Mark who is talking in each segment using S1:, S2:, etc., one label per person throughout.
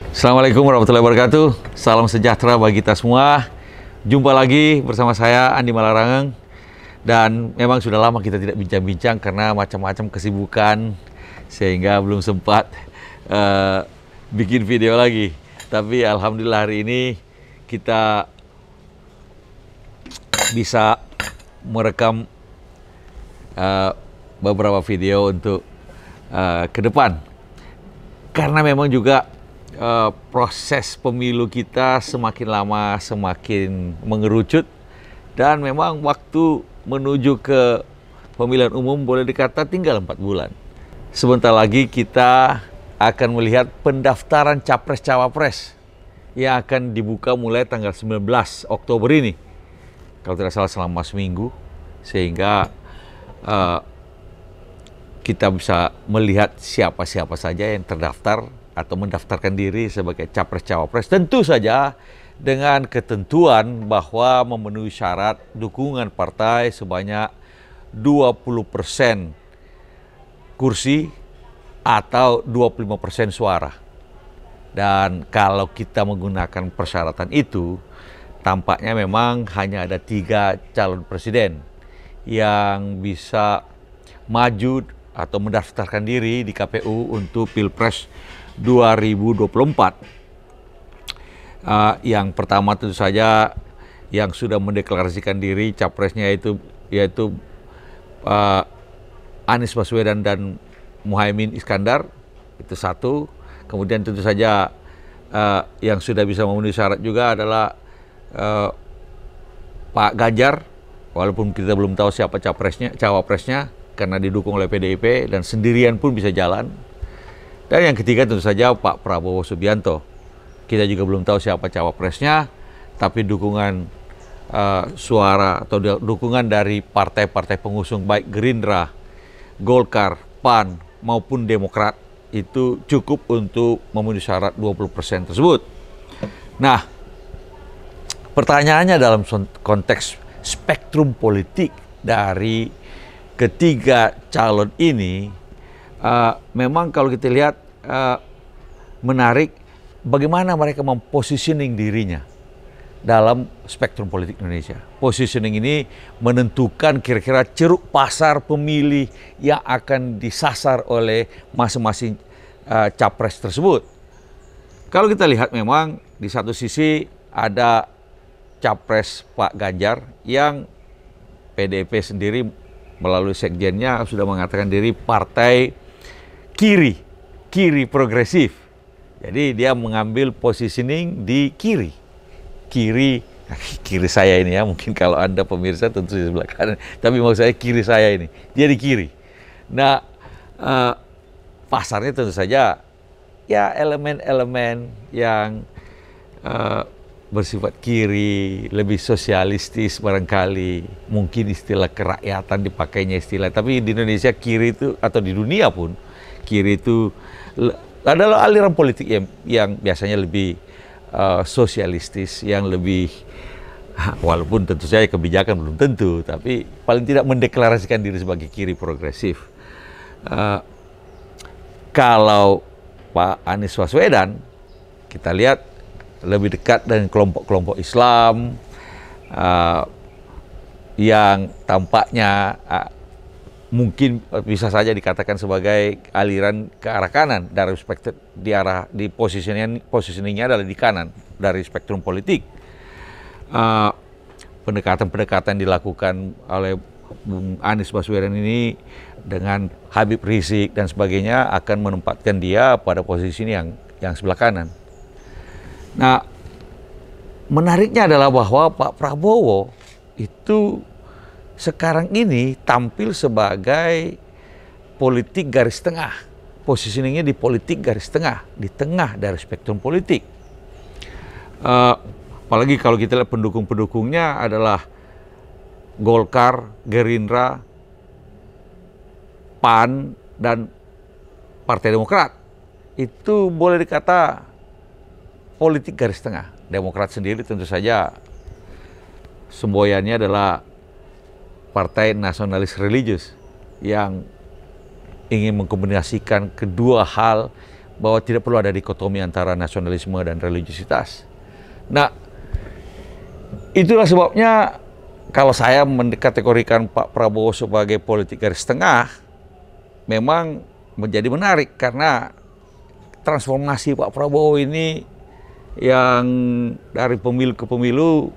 S1: Assalamualaikum warahmatullahi wabarakatuh. Salam sejahtera bagi kita semua. Jumpa lagi bersama saya Andi Malarangeng. Dan memang sudah lama kita tidak bincang-bincang karena macam-macam kesibukan sehingga belum sempat bikin video lagi. Tapi alhamdulillah hari ini kita bisa merekam beberapa video untuk ke depan. Karena memang juga proses pemilu kita semakin lama semakin mengerucut dan memang waktu menuju ke pemilihan umum boleh dikata tinggal 4 bulan. Sebentar lagi kita akan melihat pendaftaran Capres-Cawapres yang akan dibuka mulai tanggal 19 Oktober ini. Kalau tidak salah selama seminggu, sehingga kita bisa melihat siapa-siapa saja yang terdaftar atau mendaftarkan diri sebagai Capres-Cawapres. Tentu saja dengan ketentuan bahwa memenuhi syarat dukungan partai sebanyak 20% kursi atau 25% suara. Dan kalau kita menggunakan persyaratan itu, tampaknya memang hanya ada 3 calon presiden yang bisa maju atau mendaftarkan diri di KPU untuk Pilpres 2024. Yang pertama tentu saja yang sudah mendeklarasikan diri capresnya yaitu Anies Baswedan dan Muhaimin Iskandar, itu satu. Kemudian tentu saja yang sudah bisa memenuhi syarat juga adalah Pak Ganjar, walaupun kita belum tahu siapa cawapresnya karena didukung oleh PDIP dan sendirian pun bisa jalan. Dan yang ketiga tentu saja Pak Prabowo Subianto. Kita juga belum tahu siapa cawapresnya, tapi dukungan suara atau dukungan dari partai-partai pengusung baik Gerindra, Golkar, PAN maupun Demokrat itu cukup untuk memenuhi syarat 20% tersebut. Nah, pertanyaannya dalam konteks spektrum politik dari ketiga calon ini, memang kalau kita lihat menarik bagaimana mereka mempositioning dirinya dalam spektrum politik Indonesia. Positioning ini menentukan kira-kira ceruk pasar pemilih yang akan disasar oleh masing-masing capres tersebut. Kalau kita lihat memang di satu sisi ada capres Pak Ganjar yang PDIP sendiri melalui sekjennya sudah mengatakan diri partai kiri progresif. Jadi dia mengambil positioning di kiri saya ini ya, mungkin kalau Anda pemirsa tentu di sebelah kanan, tapi maksud saya kiri saya ini, dia di kiri. Nah, pasarnya tentu saja ya elemen-elemen yang bersifat kiri, lebih sosialistis barangkali, mungkin istilah kerakyatan dipakainya istilah, tapi di Indonesia kiri itu atau di dunia pun kiri itu adalah aliran politik yang biasanya lebih sosialistis, yang lebih, walaupun tentu saja kebijakan belum tentu, tapi paling tidak mendeklarasikan diri sebagai kiri progresif. Kalau Pak Anies Baswedan, kita lihat lebih dekat dengan kelompok-kelompok Islam yang tampaknya mungkin bisa saja dikatakan sebagai aliran ke arah kanan dari spektrum, di positioningnya adalah di kanan dari spektrum politik. Pendekatan-pendekatan dilakukan oleh Bung Anies Baswedan ini dengan Habib Rizik dan sebagainya akan menempatkan dia pada posisi yang sebelah kanan. Nah, menariknya adalah bahwa Pak Prabowo itu sekarang ini tampil sebagai politik garis tengah. Positioningnya di politik garis tengah, di tengah dari spektrum politik. Apalagi kalau kita lihat pendukung-pendukungnya adalah Golkar, Gerindra, PAN, dan Partai Demokrat. Itu boleh dikata politik garis tengah. Demokrat sendiri tentu saja semboyannya adalah partai nasionalis religius yang ingin mengkombinasikan kedua hal bahwa tidak perlu ada dikotomi antara nasionalisme dan religiositas. Nah, itulah sebabnya kalau saya mengkategorikan Pak Prabowo sebagai politik garis tengah, memang menjadi menarik karena transformasi Pak Prabowo ini yang dari pemilu ke pemilu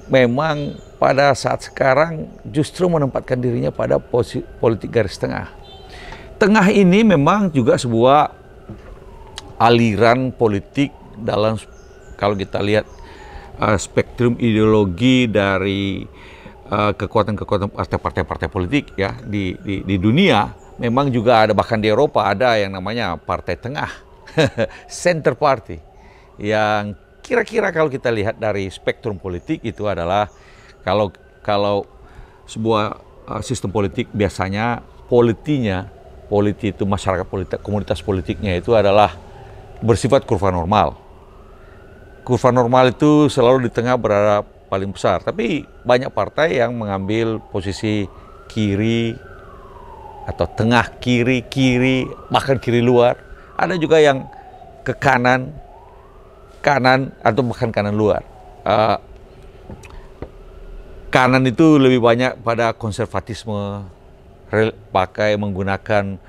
S1: memang pada saat sekarang justru menempatkan dirinya pada posisi politik garis tengah. Tengah ini memang juga sebuah aliran politik dalam, kalau kita lihat spektrum ideologi dari kekuatan-kekuatan partai-partai politik ya di dunia, memang juga ada, bahkan di Eropa ada yang namanya partai tengah, center party, yang kira-kira kalau kita lihat dari spektrum politik itu adalah kalau sebuah sistem politik biasanya politi itu masyarakat politik, komunitas politiknya itu adalah bersifat kurva normal. Kurva normal itu selalu di tengah berada paling besar, tapi banyak partai yang mengambil posisi kiri atau tengah kiri, bahkan kiri luar. Ada juga yang ke kanan atau bahkan kanan luar. Kanan itu lebih banyak pada konservatisme, pakai menggunakan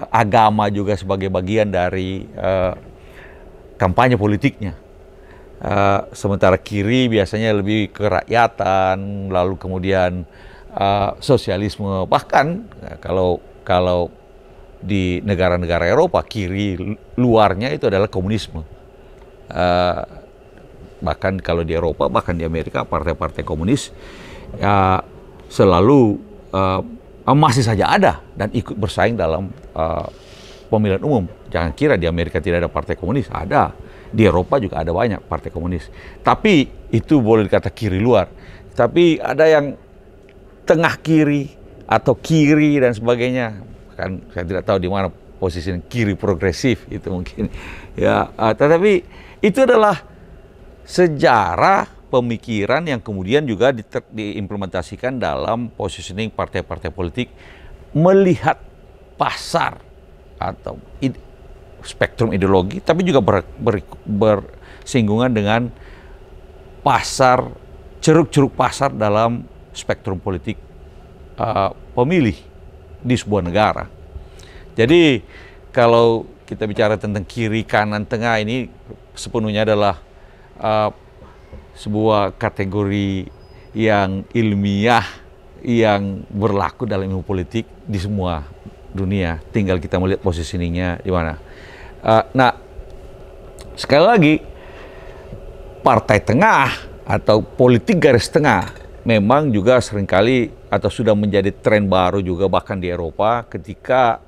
S1: agama juga sebagai bagian dari kampanye politiknya. Sementara kiri biasanya lebih kerakyatan, lalu kemudian sosialisme, bahkan kalau di negara-negara Eropa kiri luarnya itu adalah komunisme. Bahkan kalau di Eropa, bahkan di Amerika, partai-partai komunis selalu masih saja ada dan ikut bersaing dalam pemilihan umum. Jangan kira di Amerika tidak ada partai komunis, ada. Di Eropa juga ada banyak partai komunis. Tapi itu boleh dikata kiri luar. Tapi ada yang tengah kiri atau kiri dan sebagainya. Kan saya tidak tahu di mana posisi kiri progresif itu mungkin. Ya, tetapi itu adalah sejarah pemikiran yang kemudian juga diimplementasikan dalam positioning partai-partai politik melihat pasar atau spektrum ideologi, tapi juga bersinggungan dengan pasar, ceruk-ceruk pasar dalam spektrum politik pemilih di sebuah negara. Jadi kalau kita bicara tentang kiri, kanan, tengah, ini sepenuhnya adalah sebuah kategori yang ilmiah yang berlaku dalam ilmu politik di semua dunia. Tinggal kita melihat positioningnya di mana. Nah, sekali lagi, partai tengah atau politik garis tengah memang juga seringkali atau sudah menjadi tren baru juga bahkan di Eropa ketika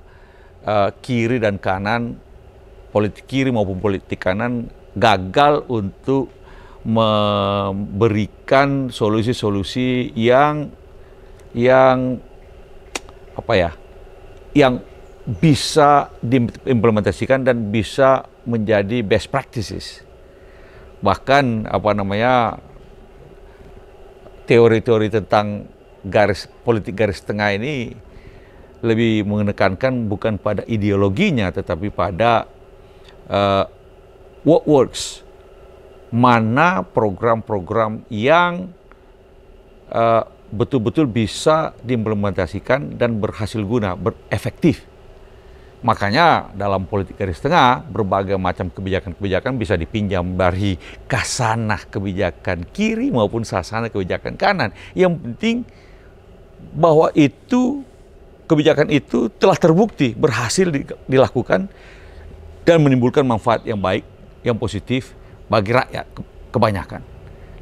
S1: kiri dan kanan, politik kiri maupun politik kanan gagal untuk memberikan solusi-solusi yang bisa diimplementasikan dan bisa menjadi best practices. Bahkan teori-teori tentang politik garis tengah ini lebih menekankan bukan pada ideologinya tetapi pada what works, mana program-program yang betul-betul bisa diimplementasikan dan berhasil guna, efektif. Makanya dalam politik garis tengah berbagai macam kebijakan-kebijakan bisa dipinjam dari kasanah kebijakan kiri maupun sasana kebijakan kanan. Yang penting bahwa kebijakan itu telah terbukti berhasil dilakukan dan menimbulkan manfaat yang baik, yang positif bagi rakyat kebanyakan.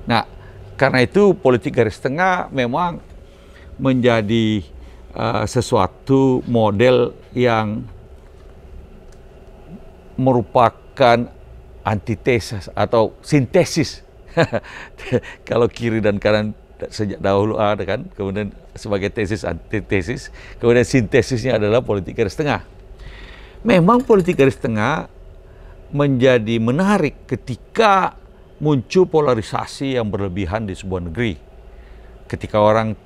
S1: Nah, karena itu politik garis tengah memang menjadi sesuatu model yang merupakan antitesis atau sintesis. Kalau kiri dan kanan sejak dahulu ada kan, kemudian sebagai tesis, antitesis, kemudian sintesisnya adalah politik garis tengah. Memang politik garis tengah menjadi menarik ketika muncul polarisasi yang berlebihan di sebuah negeri. Ketika orang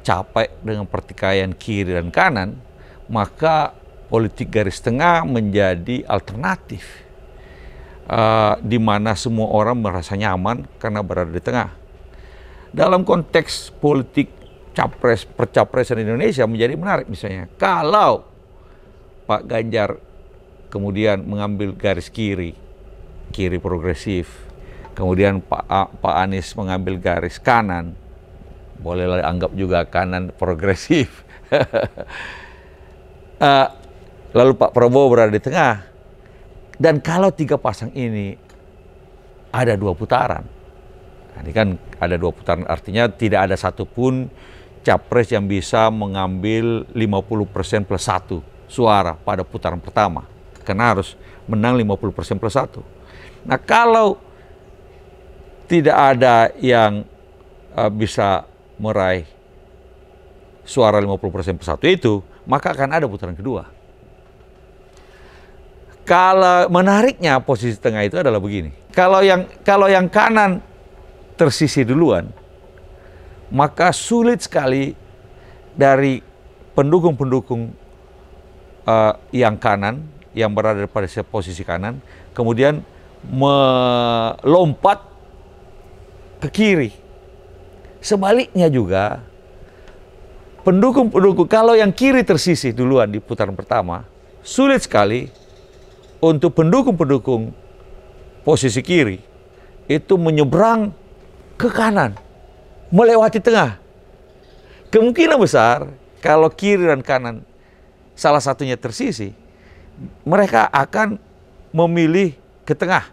S1: capek dengan pertikaian kiri dan kanan, maka politik garis tengah menjadi alternatif, di mana semua orang merasa nyaman karena berada di tengah. Dalam konteks politik percapresan Indonesia menjadi menarik, misalnya kalau Pak Ganjar kemudian mengambil garis kiri progresif, kemudian Pak Anies mengambil garis kanan, bolehlah anggap juga kanan progresif. Lalu Pak Prabowo berada di tengah. Dan kalau tiga pasang ini ada 2 putaran, nah, ini kan ada 2 putaran, artinya tidak ada satupun capres yang bisa mengambil 50% plus 1 suara pada putaran pertama, karena harus menang 50% plus 1. Nah, kalau tidak ada yang bisa meraih suara 50% plus 1 itu, maka akan ada putaran kedua. Kalau menariknya posisi tengah itu adalah begini. Kalau yang kanan tersisih duluan, maka sulit sekali dari pendukung-pendukung yang kanan, yang berada pada posisi kanan, kemudian melompat ke kiri. Sebaliknya juga, pendukung-pendukung, kalau yang kiri tersisih duluan di putaran pertama, sulit sekali untuk pendukung-pendukung posisi kiri itu menyeberang ke kanan, melewati tengah. Kemungkinan besar kalau kiri dan kanan salah satunya tersisih, mereka akan memilih ke tengah,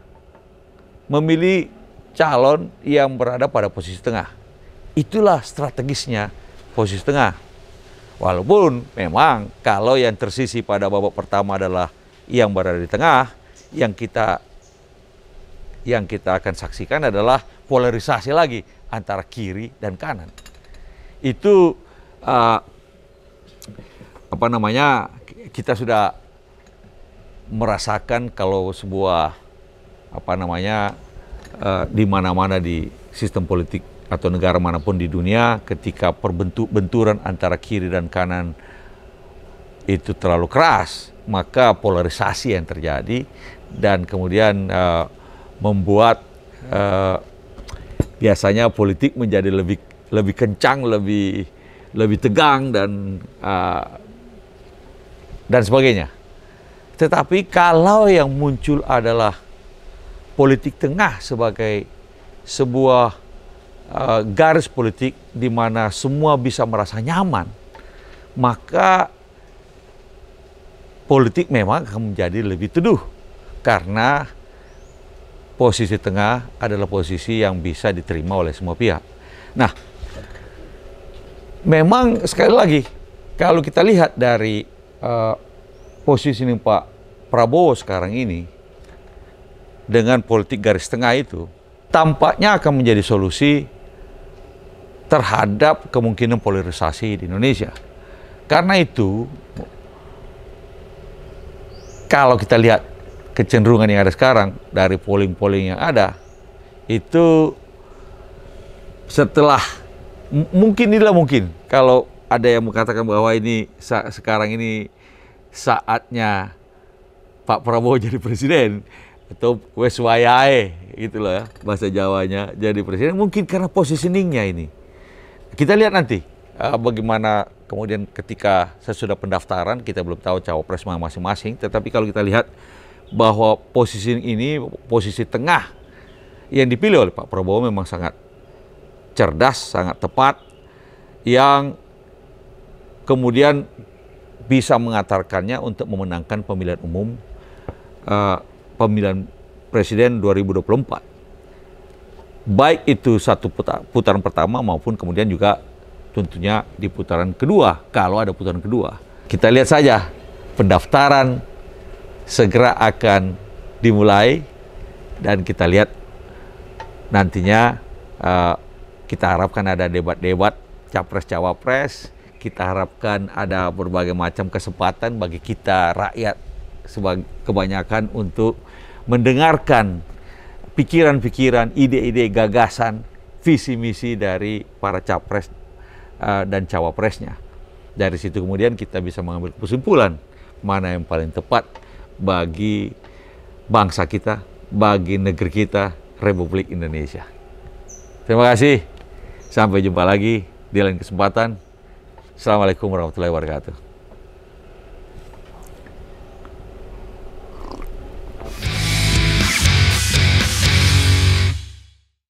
S1: memilih calon yang berada pada posisi tengah. Itulah strategisnya posisi tengah. Walaupun memang kalau yang tersisih pada babak pertama adalah yang berada di tengah, yang kita akan saksikan adalah polarisasi lagi antara kiri dan kanan. Itu kita sudah merasakan kalau sebuah di mana-mana di sistem politik atau negara manapun di dunia, ketika benturan antara kiri dan kanan itu terlalu keras, maka polarisasi yang terjadi dan kemudian membuat biasanya politik menjadi lebih kencang, lebih tegang dan sebagainya. Tetapi kalau yang muncul adalah politik tengah sebagai sebuah garis politik di mana semua bisa merasa nyaman, maka politik memang akan menjadi lebih teduh, karena posisi tengah adalah posisi yang bisa diterima oleh semua pihak. Nah, memang sekali lagi, kalau kita lihat dari posisi Pak Prabowo sekarang ini, dengan politik garis tengah itu, tampaknya akan menjadi solusi terhadap kemungkinan polarisasi di Indonesia. Karena itu, kalau kita lihat kecenderungan yang ada sekarang dari polling-polling yang ada, itu setelah mungkin kalau ada yang mengatakan bahwa ini sekarang ini saatnya Pak Prabowo jadi presiden, atau wes wayahe gitu loh ya, bahasa Jawanya, jadi presiden, mungkin karena positioningnya ini. Kita lihat nanti bagaimana kemudian ketika sesudah pendaftaran, kita belum tahu cawapres masing-masing, tetapi kalau kita lihat bahwa posisi ini, posisi tengah yang dipilih oleh Pak Prabowo memang sangat cerdas, sangat tepat, yang kemudian bisa mengantarkannya untuk memenangkan pemilihan umum, pemilihan presiden 2024. Baik itu satu putaran pertama maupun kemudian juga tentunya di putaran kedua, kalau ada putaran kedua. Kita lihat saja, pendaftaran segera akan dimulai dan kita lihat nantinya kita harapkan ada debat-debat capres-cawapres, kita harapkan ada berbagai macam kesempatan bagi kita rakyat kebanyakan untuk mendengarkan pikiran-pikiran, ide-ide, gagasan, visi misi dari para capres dan cawapresnya. Dari situ kemudian kita bisa mengambil kesimpulan mana yang paling tepat bagi bangsa kita, bagi negeri kita, Republik Indonesia. Terima kasih. Sampai jumpa lagi di lain kesempatan. Assalamualaikum warahmatullahi wabarakatuh.